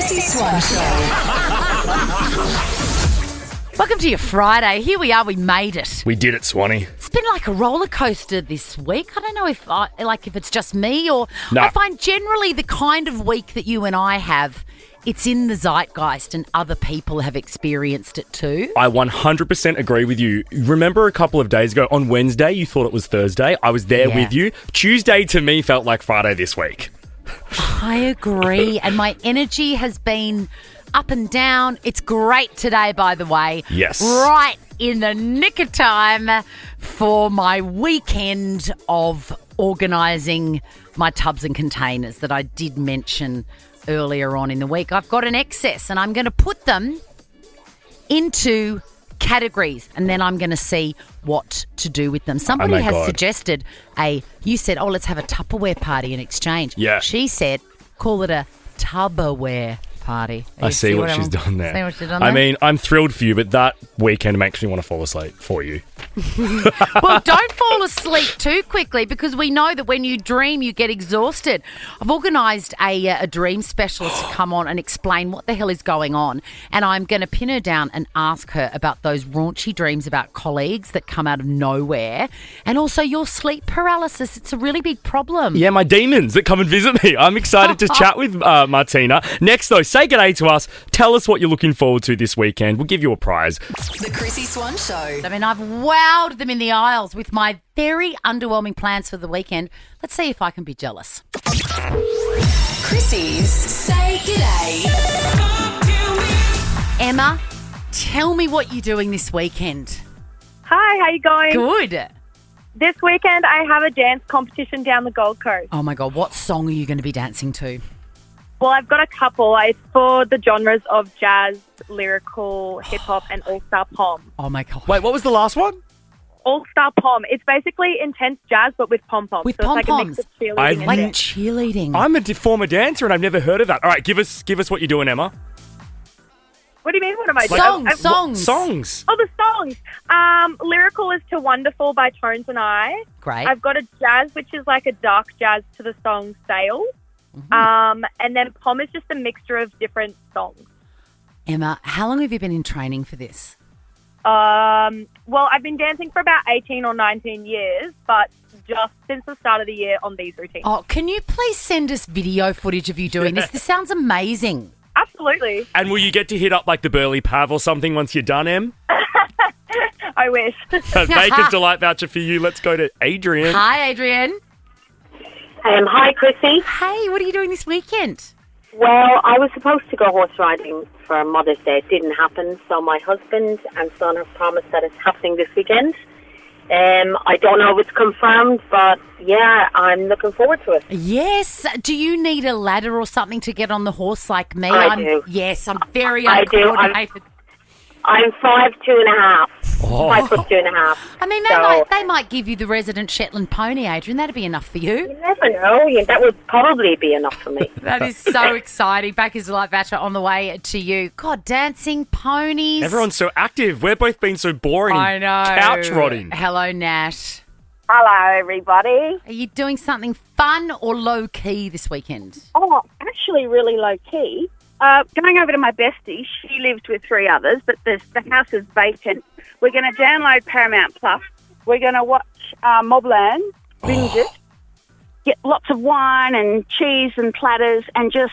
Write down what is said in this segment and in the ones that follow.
Chrissie Swan Show. Welcome to your Friday. Here we are. We made it. We did it, Swanee. It's been like a roller coaster this week. I don't know if it's just me or No. I find generally the kind of week that you and I have, it's in the zeitgeist and other people have experienced it too. I 100% agree with you. Remember a couple of days ago, on Wednesday, you thought it was Thursday. I was there with you. Tuesday to me felt like Friday this week. I agree. And my energy has been up and down. It's great today, by the way. Yes. Right in the nick of time for my weekend of organising my tubs and containers that I did mention earlier on in the week. I've got an excess and I'm going to put them into categories and then I'm going to see what to do with them. Somebody has suggested you said, let's have a Tupperware party in exchange. Yeah. She said, call it a Tupperware party. I see what she's done there. See what she's done there? I mean, I'm thrilled for you, but that weekend makes me want to fall asleep for you. Well, don't fall asleep too quickly because we know that when you dream, you get exhausted. I've organised a dream specialist to come on and explain what the hell is going on. And I'm going to pin her down and ask her about those raunchy dreams about colleagues that come out of nowhere. And also your sleep paralysis. It's a really big problem. Yeah, my demons that come and visit me. I'm excited to chat with Martina. Next, though, say g'day to us. Tell us what you're looking forward to this weekend. We'll give you a prize. The Chrissie Swan Show. I mean, I've wowed them in the aisles with my very underwhelming plans for the weekend. Let's see if I can be jealous. Chrissie's Say G'day. Emma, tell me what you're doing this weekend. Hi, how you going? Good. This weekend I have a dance competition down the Gold Coast. Oh, my God. What song are you going to be dancing to? Well, I've got a couple. It's for the genres of jazz, lyrical, hip-hop and all-star pom. Oh, my God. Wait, what was the last one? All-star pom. It's basically intense jazz but with pom-poms. With so it's like a pom-poms. mix of cheerleading and Like dance. cheerleading. I'm a former dancer and I've never heard of that. All right, give us what you're doing, Emma. What do you mean? What am I doing? Songs. Songs. Oh, the songs. Lyrical is to Wonderful by Tones and I. Great. I've got a jazz, which is like a dark jazz to the song Sail. Mm-hmm. And then pom is just a mixture of different songs. Emma, how long have you been in training for this? Well, I've been dancing for about 18 or 19 years, but just since the start of the year on these routines. Oh, can you please send us video footage of you doing this? This sounds amazing. Absolutely. And will you get to hit up like the Burley Pav or something once you're done, Em? I wish. Baker's Delight voucher for you. Let's go to Adrian. Hi, Adrian. Hi, Chrissy. Hey, what are you doing this weekend? Well, I was supposed to go horse riding for Mother's Day. It didn't happen, so my husband and son have promised that it's happening this weekend. I don't know if it's confirmed, but yeah, I'm looking forward to it. Yes. Do you need a ladder or something to get on the horse like me? I do. Yes, I'm very I do. uncoordinated. I'm 5'2.5". Oh. 5'2.5". I mean, they might give you the resident Shetland pony, Adrian. That'd be enough for you. You never know. That would probably be enough for me. That is so exciting. Backers Delight voucher on the way to you. God, dancing, ponies. Everyone's so active. We're both being so boring. I know. Couch rotting. Hello, Nash. Hello, everybody. Are you doing something fun or low-key this weekend? Oh, actually really low-key. Going over to my bestie. She lives with 3 others, but the house is vacant. We're going to download Paramount Plus. We're going to watch Mobland, binge it, get lots of wine and cheese and platters and just,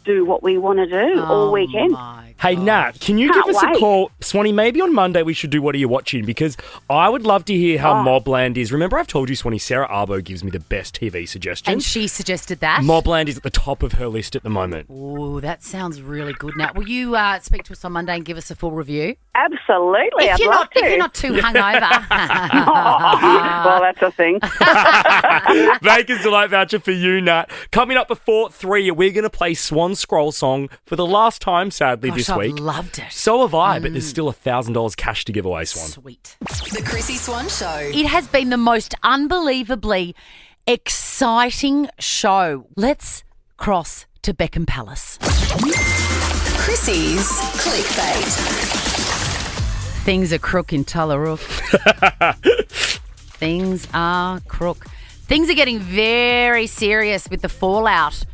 do what we want to do all weekend. Hey, Nat, can you give us a call? Swanee, maybe on Monday we should do What Are You Watching? Because I would love to hear how Mobland is. Remember I've told you, Swanee, Sarah Arbo gives me the best TV suggestions. And she suggested that? Mobland is at the top of her list at the moment. Oh, that sounds really good. Nat, will you speak to us on Monday and give us a full review? Absolutely, If I'd you're love not, to. if you're not too hungover. Well, that's a thing. Baker's Delight voucher for you, Nat. Coming up before 3, we're going to play Swan Scroll Song for the last time, sadly, Gosh, this I've week. loved it. So have I, but there's still $1,000 cash to give away, Swan. Sweet. The Chrissie Swan Show. It has been the most unbelievably exciting show. Let's cross to Beckham Palace. Chrissie's Clickbait. Things are crook in Tullarook. Things are crook. Things are getting very serious with the fallout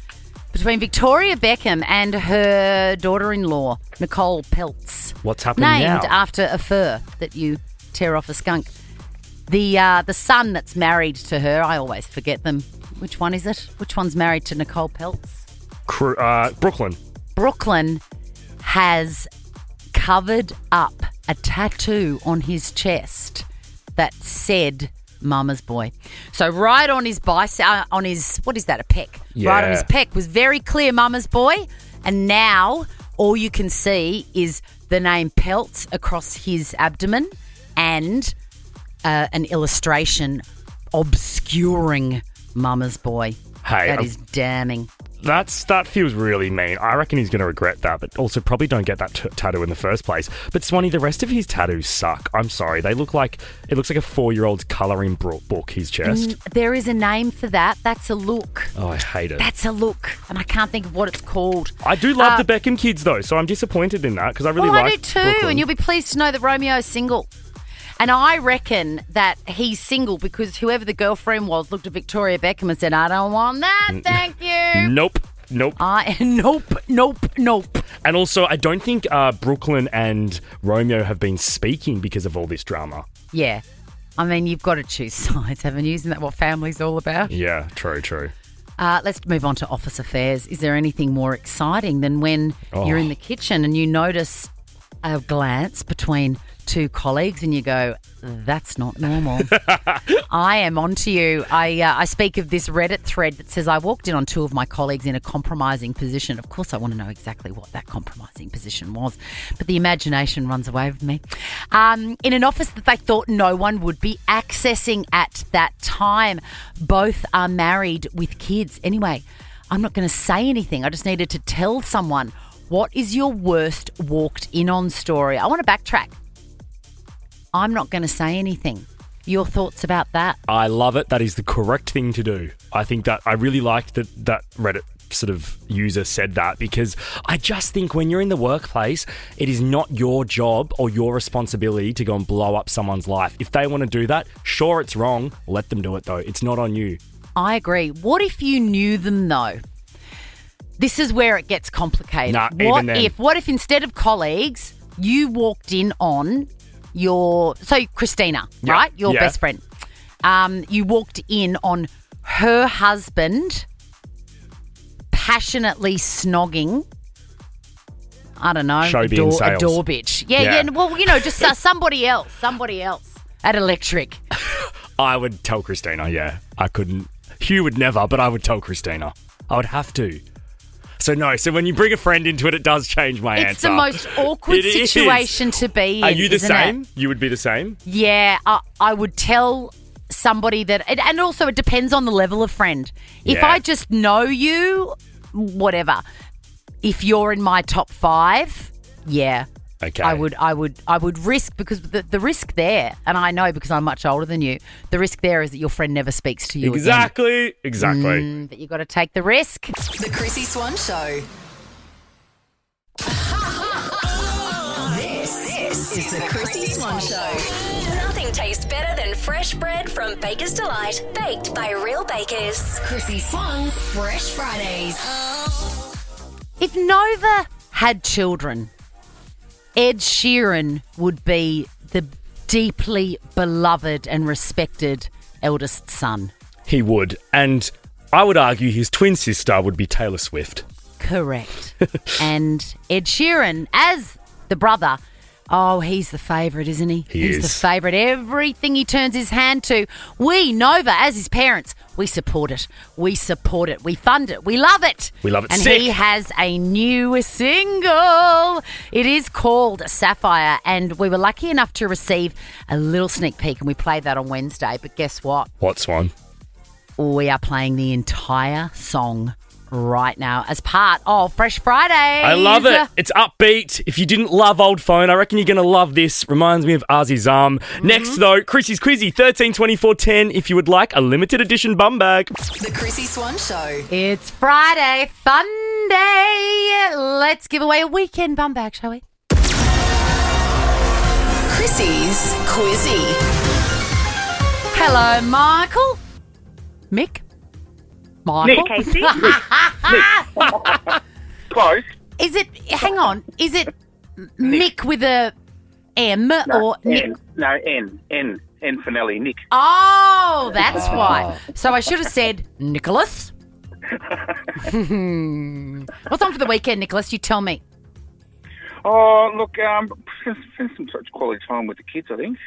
between Victoria Beckham and her daughter-in-law, Nicole Peltz. What's happening named now? after a fur that you tear off a skunk. The son that's married to her, I always forget them. Which one is it? Which one's married to Nicole Peltz? Brooklyn. Brooklyn has covered up a tattoo on his chest that said Mama's Boy. So right on his on his, what is that, a pec? Yeah. Right on his pec was very clear Mama's Boy. And now all you can see is the name Peltz across his abdomen and an illustration obscuring Mama's Boy. Hey, that is damning. That feels really mean. I reckon he's going to regret that, but also probably don't get that tattoo in the first place. But Swanee, the rest of his tattoos suck. I'm sorry. It looks like a 4-year-old's colouring book, his chest. There is a name for that. That's a look. Oh, I hate it. That's a look. And I can't think of what it's called. I do love the Beckham kids, though, so I'm disappointed in that because I really like I do too, Brooklyn. and you'll be pleased to know that Romeo's single. And I reckon that he's single because whoever the girlfriend was looked at Victoria Beckham and said, I don't want that, thank you. Nope. Nope. And also, I don't think Brooklyn and Romeo have been speaking because of all this drama. Yeah. I mean, you've got to choose sides, haven't you? Isn't that what family's all about? Yeah, true. Let's move on to office affairs. Is there anything more exciting than when you're in the kitchen and you notice a glance between two colleagues and you go, that's not normal. I am onto you. I speak of this Reddit thread that says, I walked in on two of my colleagues in a compromising position. Of course, I want to know exactly what that compromising position was, but the imagination runs away with me. In an office that they thought no one would be accessing at that time. Both are married with kids. Anyway, I'm not going to say anything. I just needed to tell someone, what is your worst walked in on story? I want to backtrack. I'm not going to say anything. Your thoughts about that? I love it. That is the correct thing to do. I think that I really liked that Reddit sort of user said that because I just think when you're in the workplace, it is not your job or your responsibility to go and blow up someone's life. If they want to do that, sure, it's wrong. Let them do it, though. It's not on you. I agree. What if you knew them, though? This is where it gets complicated. What if instead of colleagues, you walked in on Christina, right? Your best friend. You walked in on her husband passionately snogging, I don't know, a door bitch. Yeah. Well, just somebody else at Electric. I would tell Christina, yeah. I couldn't. Hugh would never, but I would tell Christina. I would have to. So when you bring a friend into it, it does change my answer. It's the most awkward situation to be in. Are you the same? It? You would be the same? Yeah, I would tell somebody that, and also it depends on the level of friend. Yeah. If I just know you, whatever. If you're in my top 5, yeah. Okay. I would risk, because the risk there, and I know because I'm much older than you, the risk there is that your friend never speaks to you again. Exactly. But you got to take the risk. The Chrissie Swan Show. This is the Chrissie Swan Show. Nothing tastes better than fresh bread from Baker's Delight, baked by real bakers. Chrissie Swan's Fresh Fridays. If Nova had children, Ed Sheeran would be the deeply beloved and respected eldest son. He would. And I would argue his twin sister would be Taylor Swift. Correct. And Ed Sheeran, as the brother, he's the favourite, isn't he? He's the favourite. Everything he turns his hand to, we, Nova, as his parents, we support it. We support it. We fund it. We love it. We love it. And sick. He has a new single. It is called Sapphire, and we were lucky enough to receive a little sneak peek, and we played that on Wednesday. But guess what? What, Swan? We are playing the entire song right now as part of Fresh Fridays. I love it. It's upbeat. If you didn't love Old Phone, I reckon you're going to love this. Reminds me of Ozzy's Arm. Next, though, Chrissy's Quizzy, 13 24 10, if you would like a limited edition bum bag. The Chrissie Swan Show. It's Friday, fun day. Let's give away a weekend bum bag, shall we? Chrissy's Quizzy. Hello, Michael. Mick. Michael? Casey. Close. Is it, hang on, is it Mick with a M or Nick? N. No, N for Nelly. Nick. Oh, that's why. So I should have said Nicholas. What's on for the weekend, Nicholas? You tell me. Oh, look, spend some such quality time with the kids, I think.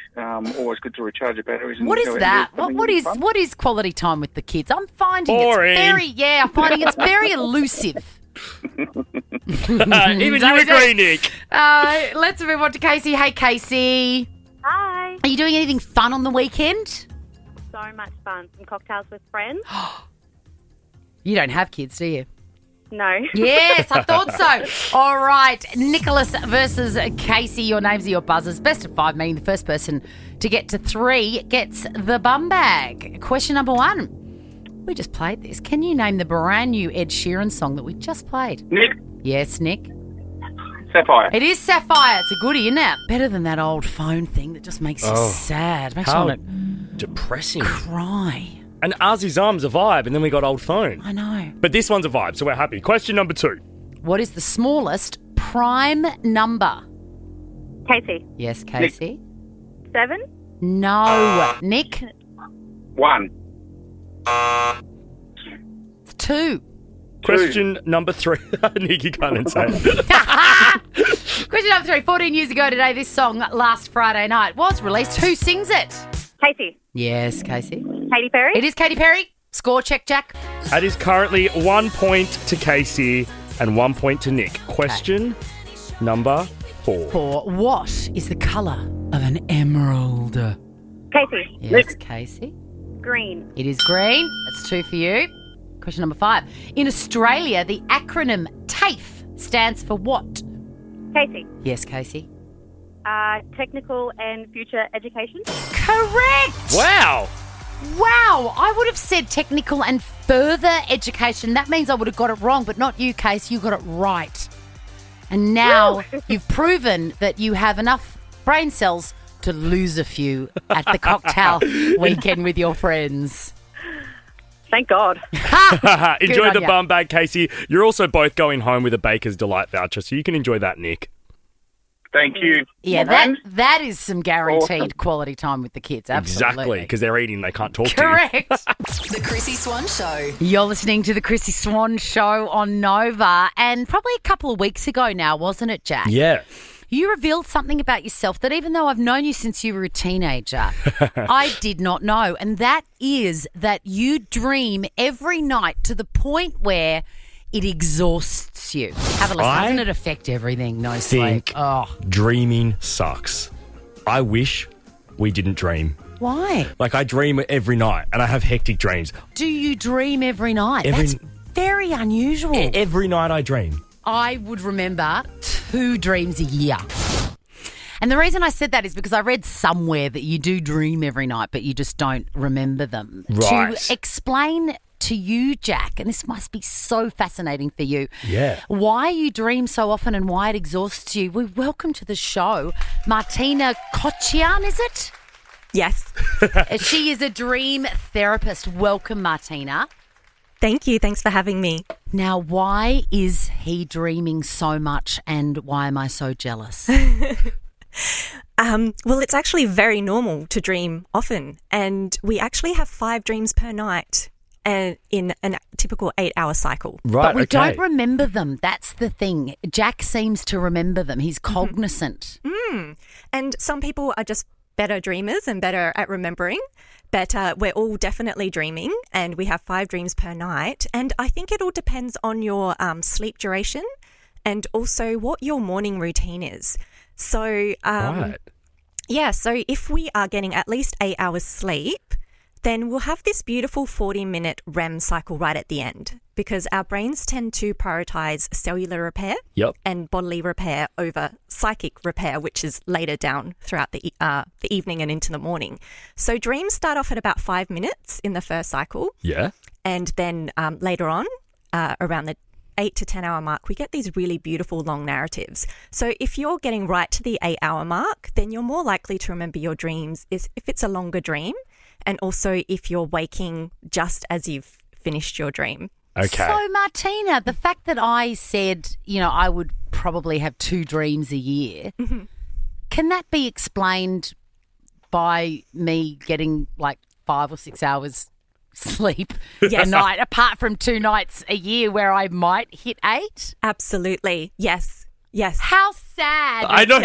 Always good to recharge your batteries. And What is go out and that? do something What is fun. what is quality time with the kids? I'm finding Boring. I'm finding it's very elusive. Even So you is agree, it- Nick. Let's move on to Casey. Hey, Casey. Hi. Are you doing anything fun on the weekend? So much fun. Some cocktails with friends. You don't have kids, do you? No. Yes, I thought so. All right, Nicholas versus Casey. Your names are your buzzers. Best of 5, meaning the first person to get to 3 gets the bum bag. Question number 1. We just played this. Can you name the brand new Ed Sheeran song that we just played? Nick. Yes, Nick. Sapphire. It is Sapphire. It's a goodie, isn't it? Better than that old phone thing that just makes you sad. Makes you How want to depressing. cry. And Ozzy's Arm's a vibe, and then we got Old Phone. I know. But this one's a vibe, so we're happy. Question number 2. What is the smallest prime number? Casey. Yes, Casey. 7. No. Nick? 1. It's 2. Question number 3. Nick, you can't even say it. Question number 3. 14 years ago today, this song, Last Friday Night, was released. Who sings it? Casey. Yes, Casey. Katy Perry. It is Katy Perry. Score check, Jack. That is currently 1 point to Casey and 1 point to Nick. Question number 4. For what is the colour of an emerald? Casey. Yes, Casey. Green. It is green. That's 2 for you. Question number 5. In Australia, the acronym TAFE stands for what? Casey. Yes, Casey. Technical and future education. Correct. Wow. Wow. I would have said technical and further education. That means I would have got it wrong, but not you, Case. You got it right. And now you've proven that you have enough brain cells to lose a few at the cocktail weekend with your friends. Thank God. Enjoy on the ya. bum bag, Casey. You're also both going home with a Baker's Delight voucher, so you can enjoy that, Nick. Thank you. Yeah, my man. that is some guaranteed Awesome. quality time with the kids. Absolutely. Exactly, because they're eating, they can't talk to Correct. The Chrissie Swan Show. You're listening to the Chrissie Swan Show on Nova, and probably a couple of weeks ago now, wasn't it, Jack? you. Yeah. You revealed something about yourself that even though I've known you since you were a teenager, I did not know. And that is that you dream every night to the point where it exhausts you. Have a listen. I Doesn't it affect everything? No sleep. think Oh, dreaming sucks. I wish we didn't dream. why? Like, I dream every night, and I have hectic dreams. Do you dream every night? Every- That's very unusual. Every night I dream. I would remember 2 dreams a year. And the reason I said that is because I read somewhere that you do dream every night, but you just don't remember them. Right. To explain to you, Jack, and this must be so fascinating for you, Yeah. why you dream so often and why it exhausts you, we welcome to the show Martina Kocian, is it? Yes. She is a dream therapist. Welcome, Martina. Thank you. Thanks for having me. Now, why is he dreaming so much and why am I so jealous? Well, it's actually very normal to dream often, and we actually have 5 dreams per night in a typical 8-hour cycle. Right, But we okay. don't remember them. That's the thing. Jack seems to remember them. He's cognizant. And some people are just better dreamers and better at remembering, but we're all definitely dreaming, and we have 5 dreams per night. And I think it all depends on your sleep duration and also what your morning routine is. So, Right. yeah, so if we are getting at least 8 hours sleep, then we'll have this beautiful 40-minute REM cycle right at the end, because our brains tend to prioritize cellular repair Yep. and bodily repair over psychic repair, which is later down throughout the evening and into the morning. So dreams start off at about 5 minutes in the first cycle, Yeah. and then later on, around the 8 to 10 hour mark, we get these really beautiful long narratives. So if you're getting right to the 8-hour mark, then you're more likely to remember your dreams if it's a longer dream, and also if you're waking just as you've finished your dream. Okay. So, Martina, the fact that I said, I would probably have 2 dreams a year, can that be explained by me getting like 5 or 6 hours sleep a night, apart from 2 nights a year where I might hit 8? Absolutely. Yes. How sad. I know.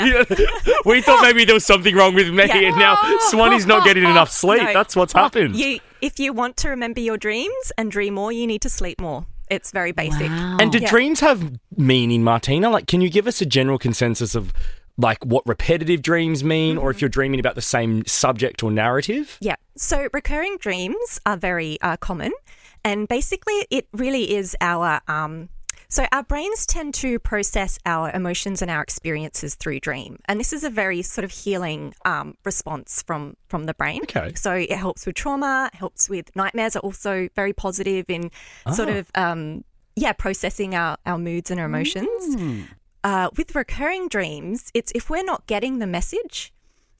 We thought maybe there was something wrong with me, and now Swanee's not getting enough sleep. No. That's what's happened. If you want to remember your dreams and dream more, you need to sleep more. It's very basic. Wow. And do dreams have meaning, Martina? Like, can you give us a general consensus of like what repetitive dreams mean, or if you're dreaming about the same subject or narrative? Yeah. So recurring dreams are very common, and basically it really is our so our brains tend to process our emotions and our experiences through dream, and this is a very sort of healing response from the brain. Okay. So it helps with trauma, helps with nightmares, are also very positive in sort of processing our moods and our emotions. With recurring dreams, it's if we're not getting the message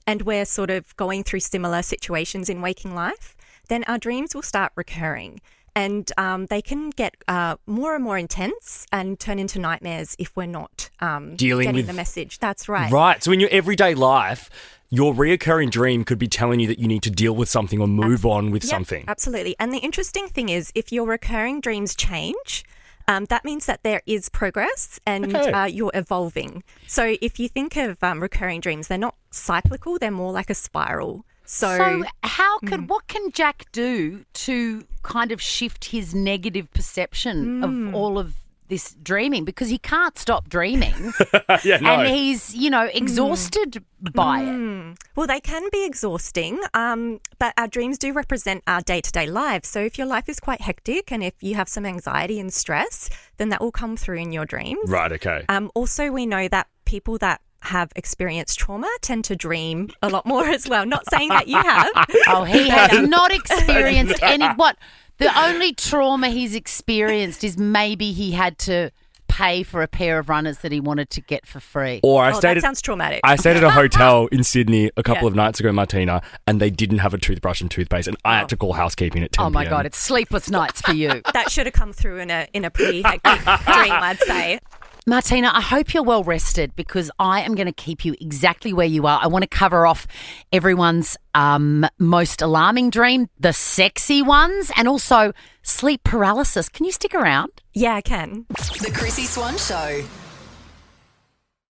and we're sort of going through similar situations in waking life, then our dreams will start recurring. And they can get more and more intense and turn into nightmares if we're not getting the message. That's right. Right. So in your everyday life, your reoccurring dream could be telling you that you need to deal with something or move on with something. Absolutely. And the interesting thing is if your recurring dreams change, that means that there is progress and you're evolving. So if you think of recurring dreams, they're not cyclical, they're more like a spiral. So what can Jack do to kind of shift his negative perception of all of this dreaming? Because he can't stop dreaming. And he's, exhausted by it. Well, they can be exhausting, but our dreams do represent our day-to-day lives. So if your life is quite hectic and if you have some anxiety and stress, then that will come through in your dreams. Right, okay. Also, we know that people that have experienced trauma tend to dream a lot more as well. Not saying that you have. Oh, he has not experienced any. What? The only trauma he's experienced is maybe he had to pay for a pair of runners that he wanted to get for free. Or that sounds traumatic. I stayed at a hotel in Sydney a couple of nights ago, Martina, and they didn't have a toothbrush and toothpaste, and I had to call housekeeping at 10 Oh my p.m. God, it's sleepless nights for you. That should have come through in a pretty hectic dream, I'd say. Martina, I hope you're well rested because I am going to keep you exactly where you are. I want to cover off everyone's most alarming dream, the sexy ones, and also sleep paralysis. Can you stick around? Yeah, I can. The Chrissie Swan Show.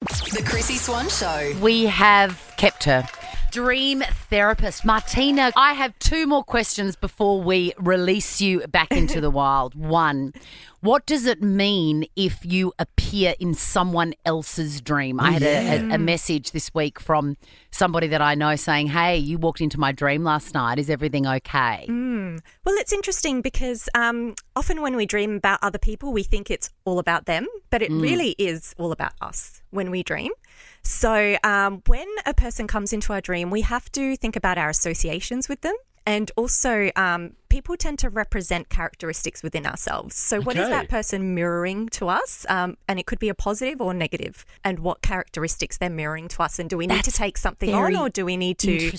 The Chrissie Swan Show. We have kept her. Dream therapist. Martina, I have 2 more questions before we release you back into the wild. 1, what does it mean if you appear in someone else's dream? I had a message this week from somebody that I know saying, hey, you walked into my dream last night. Is everything okay? Well, it's interesting because often when we dream about other people, we think it's all about them, but it really is all about us when we dream. So when a person comes into our dream, we have to think about our associations with them. And also, people tend to represent characteristics within ourselves. So what is that person mirroring to us? And it could be a positive or negative. And what characteristics they're mirroring to us. And do we need to take something on, or do we need to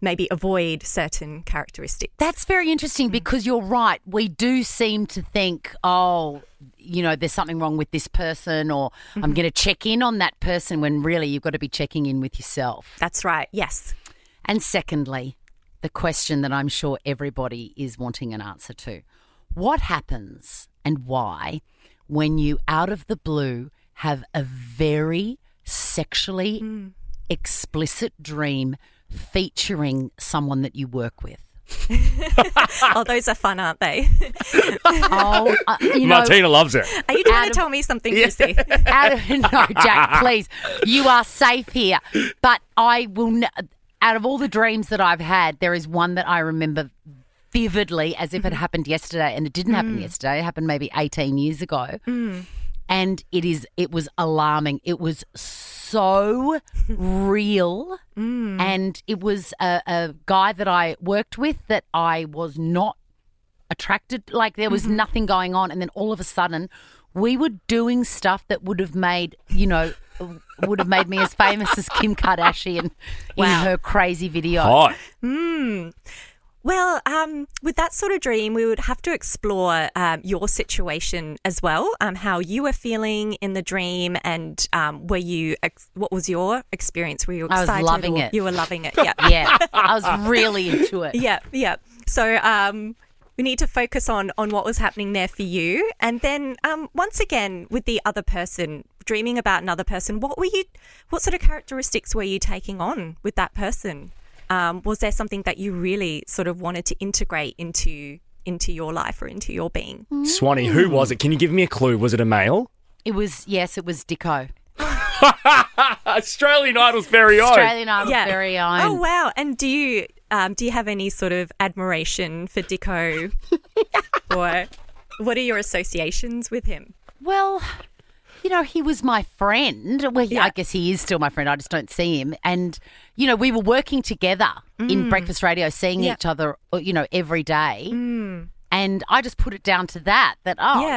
maybe avoid certain characteristics? That's very interesting because you're right. We do seem to think, there's something wrong with this person, or I'm going to check in on that person, when really you've got to be checking in with yourself. That's right. Yes. And secondly, the question that I'm sure everybody is wanting an answer to. What happens and why when you, out of the blue, have a very sexually explicit dream featuring someone that you work with? Oh, those are fun, aren't they? Martina loves it. Are you trying to tell me something, Chrissie? No, Jack, please. You are safe here. But I will... Out of all the dreams that I've had, there is one that I remember vividly as if it happened yesterday, and it didn't happen yesterday. It happened maybe 18 years ago. And it was alarming. It was so real. And it was a guy that I worked with that I was not attracted. Like, there was nothing going on. And then all of a sudden we were doing stuff that would have made, would have made me as famous as Kim Kardashian in her crazy video. Hot. Well, with that sort of dream, we would have to explore your situation as well, how you were feeling in the dream, and what was your experience? Were you excited? I was loving it. You were loving it, yeah. Yeah, I was really into it. Yeah. So we need to focus on what was happening there for you, and then once again with the other person, dreaming about another person. What sort of characteristics were you taking on with that person? Was there something that you really sort of wanted to integrate into your life or into your being? Swanee, who was it? Can you give me a clue? Was it a male? It was Dicko. Australian Idol's very own. Australian Idol's very own. Oh, wow. And do you have any sort of admiration for Dicko? Or what are your associations with him? Well, he was my friend. Well, I guess he is still my friend. I just don't see him. And, we were working together in breakfast radio, seeing each other, every day. And I just put it down to that,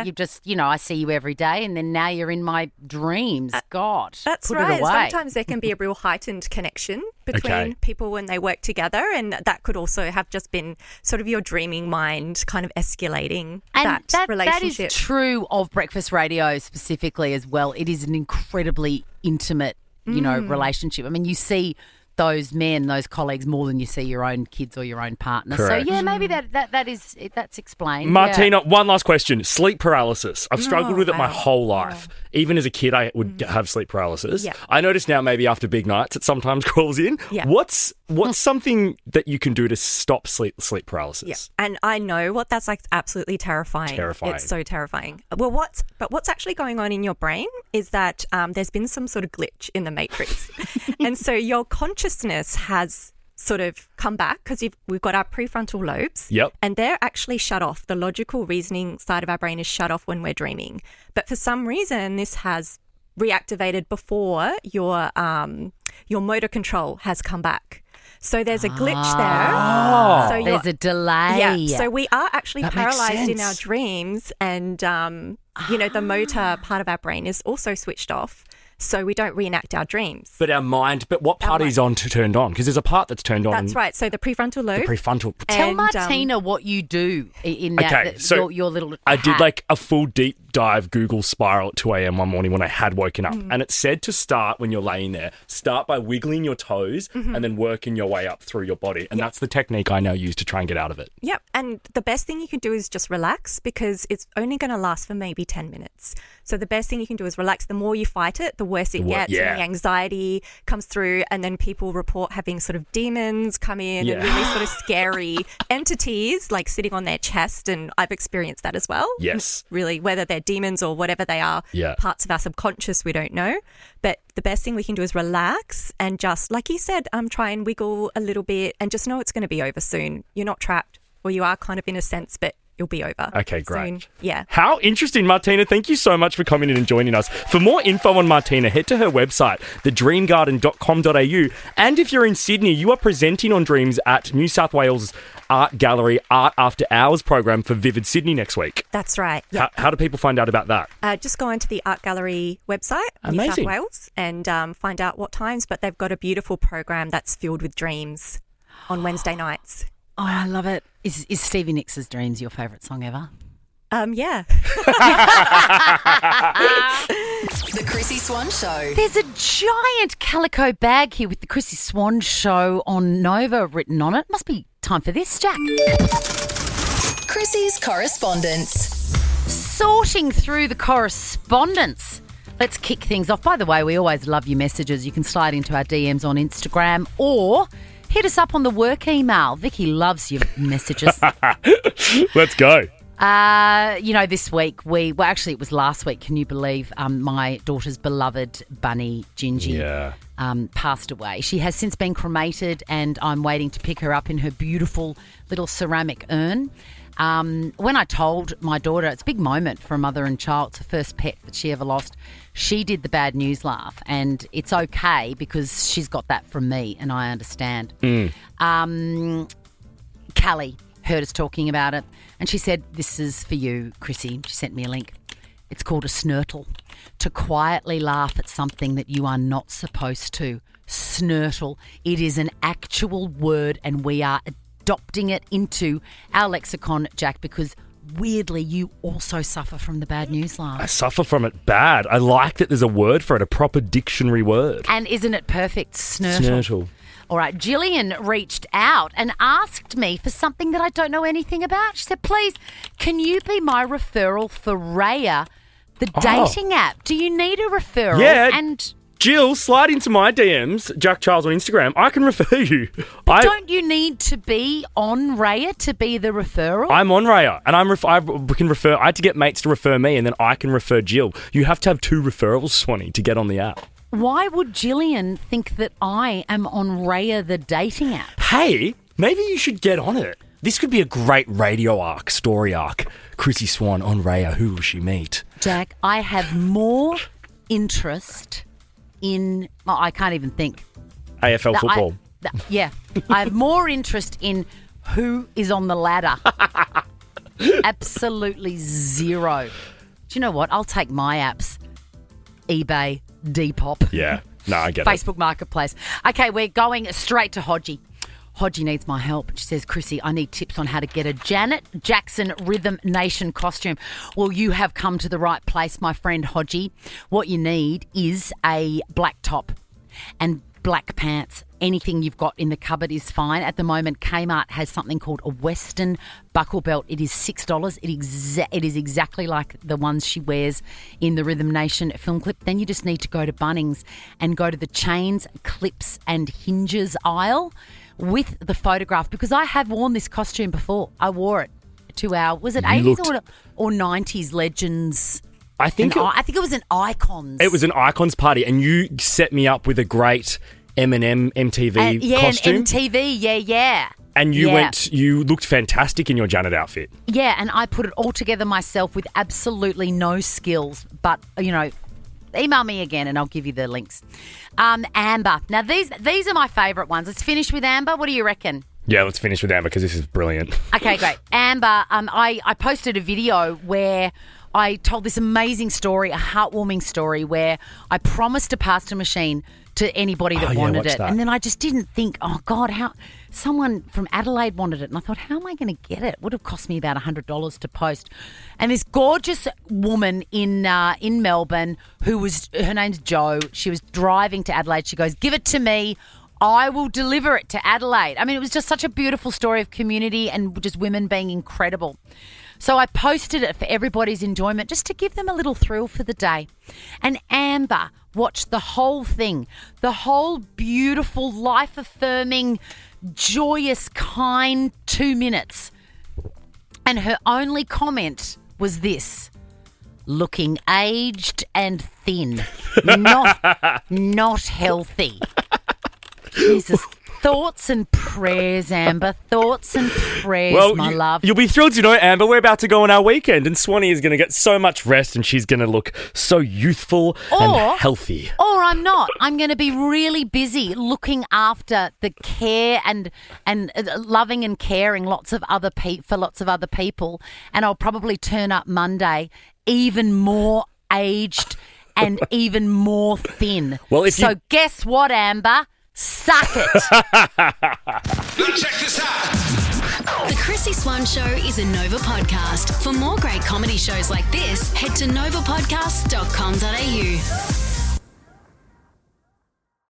you just, I see you every day, and then now you're in my dreams. God, that's put right. it away. Sometimes there can be a real heightened connection between people when they work together, and that could also have just been sort of your dreaming mind kind of escalating that relationship. That is true of breakfast radio specifically as well. It is an incredibly intimate, relationship. I mean, you see those men, those colleagues, more than you see your own kids or your own partner. Correct. So yeah, maybe that's explained. Martina, one last question. Sleep paralysis. I've struggled with it my whole life. Even as a kid, I would have sleep paralysis. Yeah. I notice now maybe after big nights it sometimes crawls in. Yeah. What's something that you can do to stop sleep paralysis? Yeah. And I know what that's like. Absolutely terrifying. It's so terrifying. Well, what's actually going on in your brain is that there's been some sort of glitch in the matrix. And so your consciousness has sort of come back because we've got our prefrontal lobes. Yep. And they're actually shut off. The logical reasoning side of our brain is shut off when we're dreaming. But for some reason, this has reactivated before your motor control has come back. So there's a glitch there. So there's a delay. Yeah. So we are actually That makes paralyzed in sense. our dreams, and the motor part of our brain is also switched off. So we don't reenact our dreams. But what part is turned on? Because there's a part that's turned on. That's right. So the prefrontal lobe. The prefrontal. Tell Martina what you do in that. So your little. I did like a full deep dive Google spiral at 2 a.m. one morning when I had woken up, and it said to start when you're laying there. Start by wiggling your toes and then working your way up through your body, and that's the technique I now use to try and get out of it. Yep. And the best thing you can do is just relax, because it's only going to last for maybe 10 minutes. So the best thing you can do is relax. The more you fight it, the worse it gets, and the anxiety comes through, and then people report having sort of demons come in and really sort of scary entities like sitting on their chest, and I've experienced that as well. Yes. Really, whether they're demons or whatever they are, parts of our subconscious, we don't know. But the best thing we can do is relax and just, like you said, try and wiggle a little bit and just know it's going to be over soon. You're not trapped, or you are kind of in a sense, but you'll be over. Okay, great. Soon. Yeah. How interesting, Martina. Thank you so much for coming in and joining us. For more info on Martina, head to her website, thedreamgarden.com.au. And if you're in Sydney, you are presenting on Dreams at New South Wales Art Gallery Art After Hours program for Vivid Sydney next week. That's right. Yeah. How do people find out about that? Just go onto the Art Gallery website, Amazing. New South Wales, and find out what times. But they've got a beautiful program that's filled with dreams on Wednesday nights. Oh, I love it. Is Stevie Nicks' Dreams your favourite song ever? Yeah. The Chrissie Swan Show. There's a giant calico bag here with the Chrissie Swan Show on Nova written on it. Must be time for this, Jack. Chrissie's correspondence. Sorting through the correspondence. Let's kick things off. By the way, we always love your messages. You can slide into our DMs on Instagram or hit us up on the work email. Vicky loves your messages. Let's go. This week actually it was last week. Can you believe my daughter's beloved bunny Gingy passed away. She has since been cremated, and I'm waiting to pick her up in her beautiful little ceramic urn. When I told my daughter, it's a big moment for a mother and child. It's the first pet that she ever lost. She did the bad news laugh, and it's okay because she's got that from me, and I understand. Callie heard us talking about it, and she said, "This is for you, Chrissy." She sent me a link. It's called a snurtle. To quietly laugh at something that you are not supposed to. Snurtle. It is an actual word, and we are adopting it into our lexicon, Jack, because weirdly, you also suffer from the bad news line. I suffer from it bad. I like that there's a word for it, a proper dictionary word. And isn't it perfect? Snurtle. Snurtle. All right, Gillian reached out and asked me for something that I don't know anything about. She said, please, can you be my referral for Raya, the dating app? Do you need a referral? Yeah. And Jill, slide into my DMs, Jack Charles on Instagram. I can refer you. don't you need to be on Raya to be the referral? I'm on Raya, and I can refer. I had to get mates to refer me, and then I can refer Jill. You have to have 2 referrals, Swanee, to get on the app. Why would Gillian think that I am on Raya, the dating app? Hey, maybe you should get on it. This could be a great radio arc, story arc. Chrissie Swan on Raya, who will she meet? Jack, I have more interest in... Oh, I can't even think. AFL football. I have more interest in who is on the ladder. Absolutely zero. Do you know what? I'll take my apps. eBay, Depop. Yeah. No, I get it. Facebook Marketplace. Okay, we're going straight to Hodgie. Hodgie needs my help. She says, Chrissie, I need tips on how to get a Janet Jackson Rhythm Nation costume. Well, you have come to the right place, my friend Hodgie. What you need is a black top and black pants. Anything you've got in the cupboard is fine. At the moment, Kmart has something called a Western buckle belt. It is $6. It is exactly like the ones she wears in the Rhythm Nation film clip. Then you just need to go to Bunnings and go to the chains, clips and hinges aisle with the photograph, because I have worn this costume before. I wore it to our, was it 80s or 90s Legends? I think it was an Icons. It was an Icons party, and you set me up with a great M&M MTV costume. An MTV, yeah. And you looked fantastic in your Janet outfit. Yeah, and I put it all together myself with absolutely no skills. But, email me again and I'll give you the links. Amber. Now, these are my favourite ones. Let's finish with Amber. What do you reckon? Yeah, let's finish with Amber because this is brilliant. Okay, great. Amber, I posted a video where I told this amazing story, a heartwarming story, where I promised a pasta machine to anybody that wanted it. That. And then I just didn't think, oh, God, how someone from Adelaide wanted it. And I thought, how am I going to get it? It would have cost me about $100 to post. And this gorgeous woman in Melbourne, her name's Jo, she was driving to Adelaide. She goes, give it to me. I will deliver it to Adelaide. I mean, it was just such a beautiful story of community and just women being incredible. So I posted it for everybody's enjoyment just to give them a little thrill for the day. And Amber watched the whole thing, the whole beautiful, life-affirming, joyous, kind 2 minutes. And her only comment was this: looking aged and thin, not healthy. Jesus. Thoughts and prayers, Amber. Thoughts and prayers, my love. You'll be thrilled to know, Amber, we're about to go on our weekend and Swanee is going to get so much rest and she's going to look so youthful and healthy. Or I'm not. I'm going to be really busy looking after the care and loving and caring for lots of other people. And I'll probably turn up Monday even more aged and even more thin. So guess what, Amber? Suck it. Check this out. The Chrissie Swan Show is a Nova podcast. For more great comedy shows like this, head to novapodcast.com.au.